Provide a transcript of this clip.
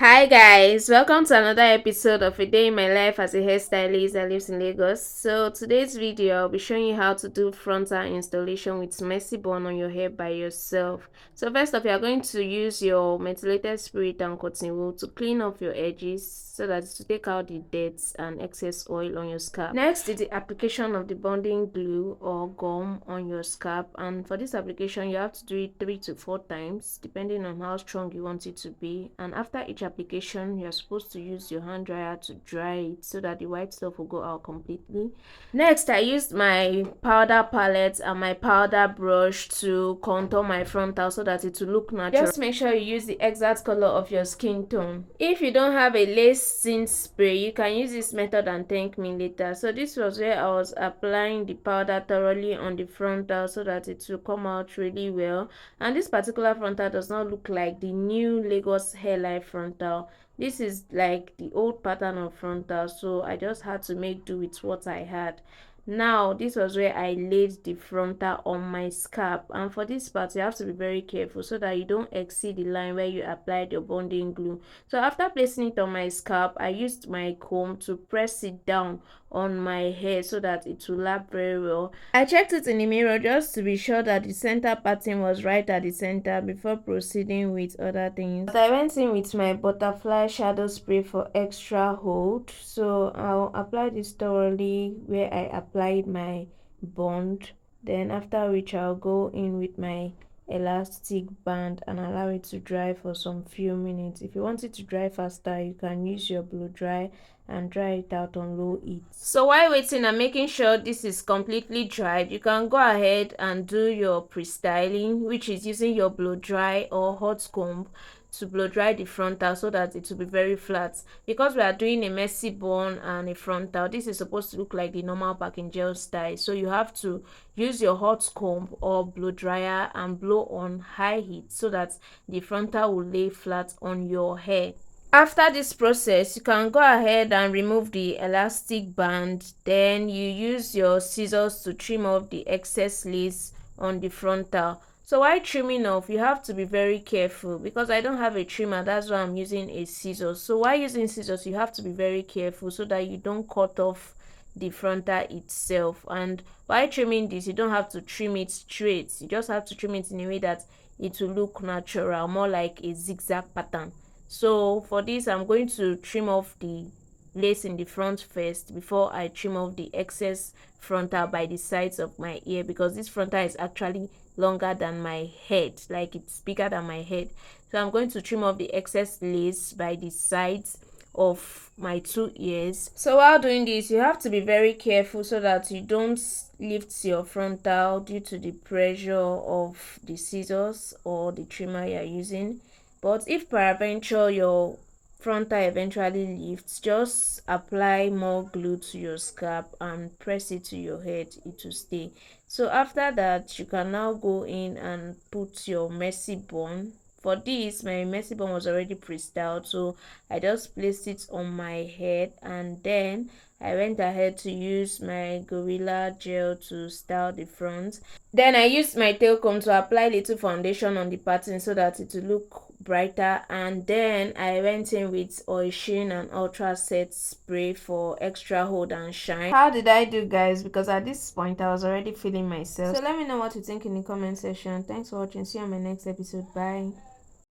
Hi guys, welcome to another episode of A Day in My Life as a hairstylist that lives in Lagos. So today's video I'll be showing you how to do frontal installation with messy bun on your hair by yourself. So first off, you are going to use your methylated spirit and cotton wool to clean off your edges so that to take out the dirt and excess oil on your scalp. Next is the application of the bonding glue or gum on your scalp, and for this application you have to do it 3 to 4 times depending on how strong you want it to be, and after each application you're supposed to use your hand dryer to dry it so that the white stuff will go out completely. Next, I used my powder palette and my powder brush to contour my frontal so that it will look natural. Just make sure you use the exact color of your skin tone. If you don't have a lace tint spray, you can use this method and thank me later. So this was where I was applying the powder thoroughly on the frontal so that it will come out really well. And this particular frontal does not look like the new Lagos hairline frontal. This is like the old pattern of frontal, so I just had to make do with what I had. Now this was where I laid the frontal on my scalp, and for this part you have to be very careful so that you don't exceed the line where you applied your bonding glue. So after placing it on my scalp, I used my comb to press it down on my hair so that it will lap very well. I checked it in the mirror just to be sure that the center pattern was right at the center before proceeding with other things. But I went in with my butterfly shadow spray for extra hold, so I'll apply this thoroughly where I applied my bond. Then after which I'll go in with my elastic band and allow it to dry for some few minutes. If you want it to dry faster, you can use your blow dry and dry it out on low heat. So while waiting and making sure this is completely dried, you can go ahead and do your pre-styling, which is using your blow dry or hot comb to blow dry the frontal so that it will be very flat. Because we are doing a messy bun and a frontal, this is supposed to look like the normal packing gel style, so you have to use your hot comb or blow dryer and blow on high heat so that the frontal will lay flat on your hair. After this process, you can go ahead and remove the elastic band. Then you use your scissors to trim off the excess lace on the frontal. So while trimming off, you have to be very careful because I don't have a trimmer, that's why I'm using a scissors. So while using scissors, you have to be very careful so that you don't cut off the frontal itself. And while trimming this, you don't have to trim it straight, you just have to trim it in a way that it will look natural, more like a zigzag pattern. So for this, I'm going to trim off the lace in the front first before I trim off the excess frontal by the sides of my ear, because this frontal is actually longer than my head, like it's bigger than my head. So I'm going to trim off the excess lace by the sides of my 2 ears. So while doing this, you have to be very careful so that you don't lift your frontal due to the pressure of the scissors or the trimmer you're using. But if peradventure your frontal eventually lifts, just apply more glue to your scalp and press it to your head, it will stay. So after that, you can now go in and put your messy bun. For this, my messy bun was already pre-styled, so I just placed it on my head, and then I went ahead to use my Gorilla Gel to style the front. Then I used my tail comb to apply little foundation on the pattern so that it will look brighter, and then I went in with oil sheen and ultra set spray for extra hold and shine. How did I do, guys? Because at this point I was already feeling myself. So let me know what you think in the comment section. Thanks for watching. See you on my next episode. Bye.